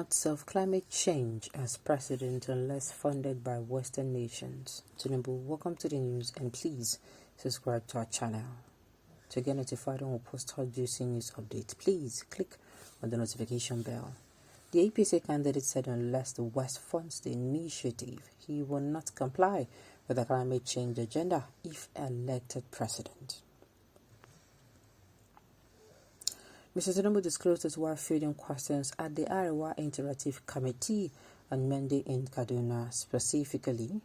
not solve climate change as president unless funded by Western nations. Tinubu, welcome to the news, and please subscribe to our channel. To get notified when we post hot juicy news updates, please click on the notification bell. The APC candidate said unless the West funds the initiative, he will not comply with the climate change agenda if elected president. Mr. Tinubu disclosed this while fielding questions at the Arewa Interactive Committee on Monday in Kaduna. Specifically,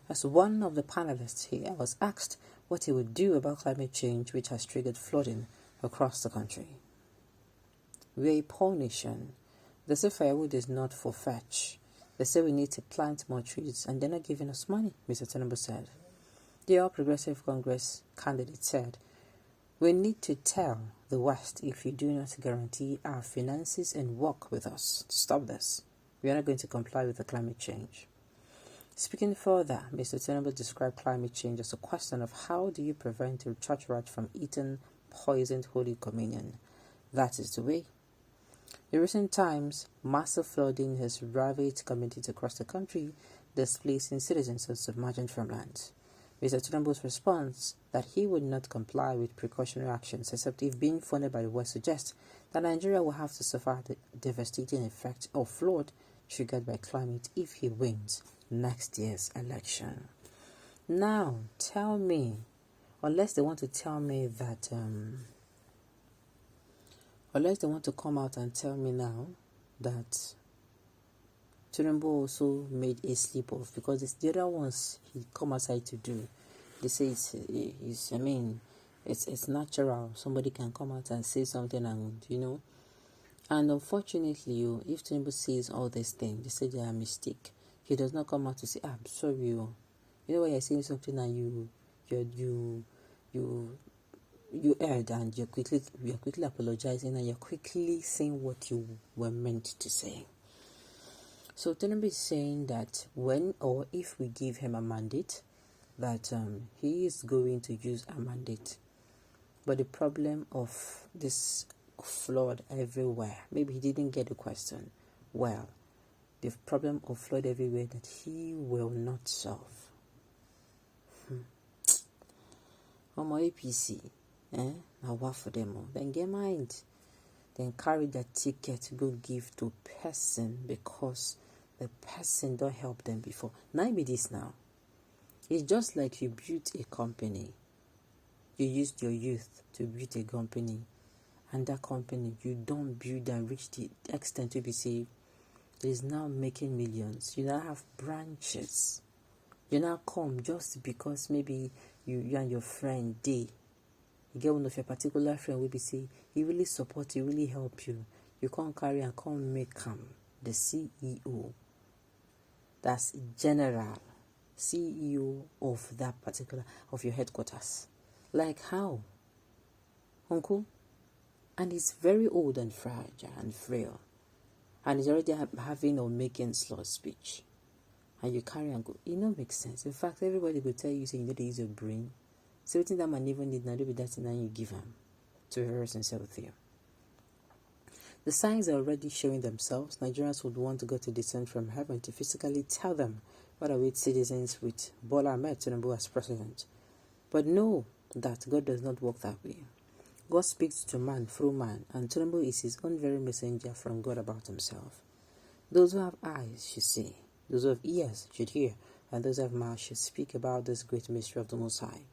as one of the panelists, he was asked what he would do about climate change, which has triggered flooding across the country. We're a poor nation. They say firewood is not for fetch. They say we need to plant more trees, and they're not giving us money, Mr. Tinubu said. The All Progressive Congress candidate said, "We need to tell the West, if you do not guarantee our finances and work with us to stop this, we are not going to comply with the climate change." Speaking further, Mr. Tinubu described climate change as a question of how do you prevent a church rat from eating poisoned Holy Communion. That is the way. In recent times, massive flooding has ravaged communities across the country, displacing citizens on submerged farmlands. Mr. Tinubu's response that he would not comply with precautionary actions except if being funded by the West suggests that Nigeria will have to suffer the devastating effect of flood triggered by climate if he wins next year's election. Now, tell me, unless they want to tell me that, unless they want to come out and tell me now that Tinubu also made a slip off, because it's the other ones he come outside to do. They say it's natural. Somebody can come out and say something, and and unfortunately, if Tinubu says all these things, they say they are a mistake. He does not come out to say, "I'm sorry, you know when you're saying something and you erred, and you're quickly apologizing, and you're quickly saying what you were meant to say." So Tinubu is saying that when or if we give him a mandate, that he is going to use a mandate. But the problem of this flood everywhere, maybe he didn't get the question well. The problem of flood everywhere that he will not solve. My APC, now what for them all? Then get mind. Then carry that ticket to go give to person because the person don't help them before. Now be this now. It's just like you built a company. You used your youth to build a company, and that company you don't build and reach the extent to be saved. It is now making millions. You now have branches. You now come just because maybe you and your friend you get one of your particular friend will be say he really support you, really help you. You can't carry and can't make him the CEO. That's general CEO of that particular of your headquarters. Like how? Uncle? And he's very old and fragile and frail. And he's already having or making slur speech. And you carry and go. It don't make sense. In fact, everybody will tell you, say you know they use your brain. So everything that man even need now, do be that and you give him to be very sincere with you. The signs are already showing themselves. Nigerians would want to go to descend from heaven to physically tell them what await citizens with Bola Ahmed Tinubu as president. But know that God does not work that way. God speaks to man through man, and Tinubu is his own very messenger from God about himself. Those who have eyes should see, those who have ears should hear, and those who have mouths should speak about this great mystery of the Most High.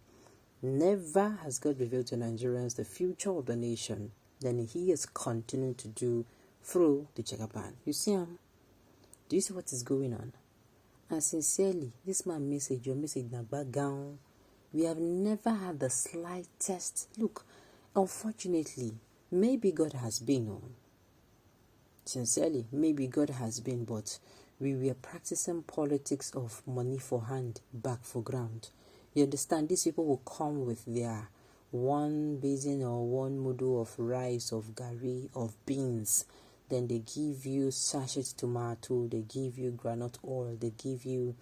Never has God revealed to Nigerians the future of the nation than he is continuing to do through the Jagaban. You see him? Do you see what is going on? And sincerely, this man message, your message in a background, we have never had the slightest look. Unfortunately, maybe God has been on. Sincerely, maybe God has been, but we were practicing politics of money for hand, back for ground. You understand? These people will come with their one basin or one mudu of rice, of gari, of beans. Then they give you sachet tomato, they give you granite oil, they give you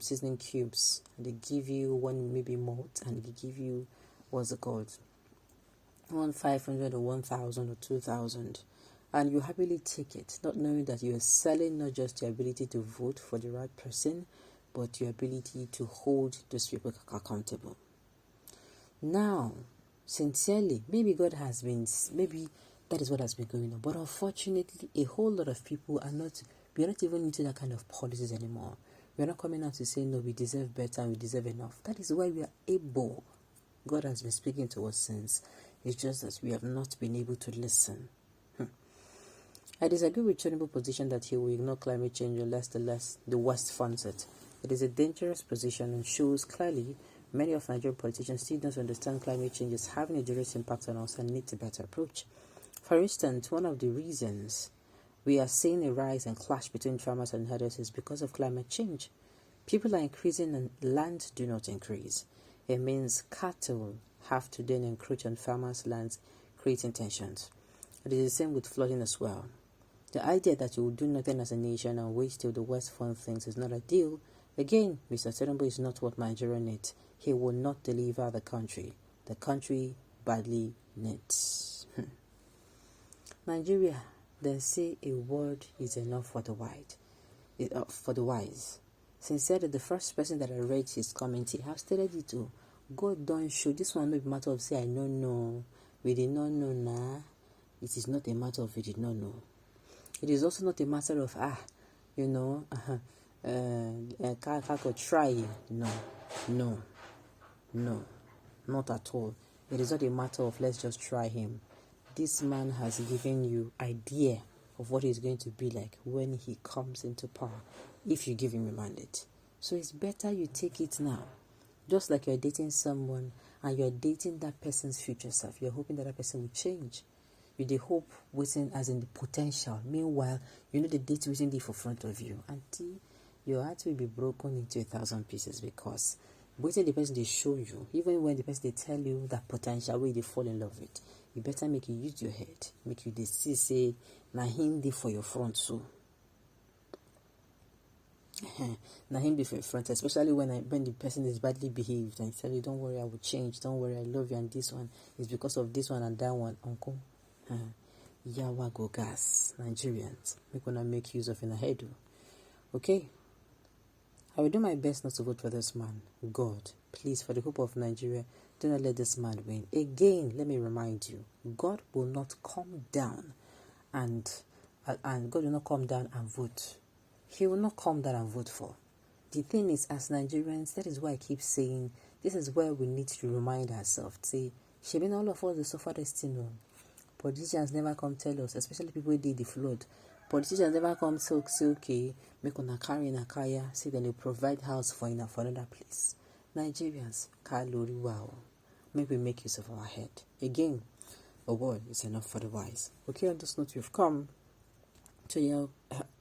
seasoning cubes, they give you one maybe malt, and they give you, what's it called? 1,500 or 1,000 or 2,000. And you happily take it, not knowing that you are selling not just your ability to vote for the right person, but your ability to hold those people accountable. Now, sincerely, maybe God has been, maybe that is what has been going on. But unfortunately, a whole lot of people we are not even into that kind of policies anymore. We are not coming out to say, no, we deserve better and we deserve enough. That is why we are able. God has been speaking to us since. It's just that we have not been able to listen. I disagree with Tinubu's position that he will ignore climate change unless the West funds it. It is a dangerous position and shows clearly many of Nigerian politicians still don't understand climate change is having a direct impact on us and need a better approach. For instance, one of the reasons we are seeing a rise and clash between farmers and herders is because of climate change. People are increasing and land do not increase. It means cattle have to then encroach on farmers' lands, creating tensions. It is the same with flooding as well. The idea that you will do nothing as a nation and wait till the West fund things is not ideal. Again, Mr. Tinubu is not what Nigeria needs. He will not deliver the country. The country badly needs. Nigeria, they say a word is enough for the wise. Sincerely, the first person that I read his comment, he has stated it too. God don't show. This one no be matter of say I don't know. We did not know nah. It is not a matter of we did not know. It is also not a matter of I could try. No, not at all. It is not a matter of let's just try him. This man has given you idea of what he's going to be like when he comes into power, if you give him a mandate. So it's better you take it now. Just like you're dating someone and you're dating that person's future self, you're hoping that person will change. You the hope waiting as in the potential. Meanwhile, you know the date waiting there for front of you. Until your heart will be broken into 1,000 pieces because waiting the person they show you, even when the person they tell you that potential where they fall in love with, you better make you use your head. Make you see say na him dey for your front so. Na him dey for your front, especially when the person is badly behaved and tell you, don't worry, I will change, don't worry, I love you, and this one is because of this one and that one, uncle. Yawa go gas, Nigerians. We're gonna make use of in a head. Okay? I will do my best not to vote for this man. God, please, for the hope of Nigeria, do not let this man win. Again, let me remind you, God will not come down and God will not come down and vote. He will not come down and vote for. The thing is, as Nigerians, that is why I keep saying, this is where we need to remind ourselves. Say, she been all of us the suffer this thing. Politicians never come tell us, especially people who did the flood. Politicians never come say, okay, make una carry in a kaya, say then they provide house for another place. Nigerians, kalori wow. Maybe make use of our head. Again, a word is enough for the wise. Okay, on this note, we've come to the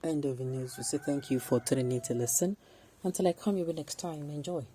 end of the news. We say thank you for tuning in to listen. Until I come your next time, enjoy.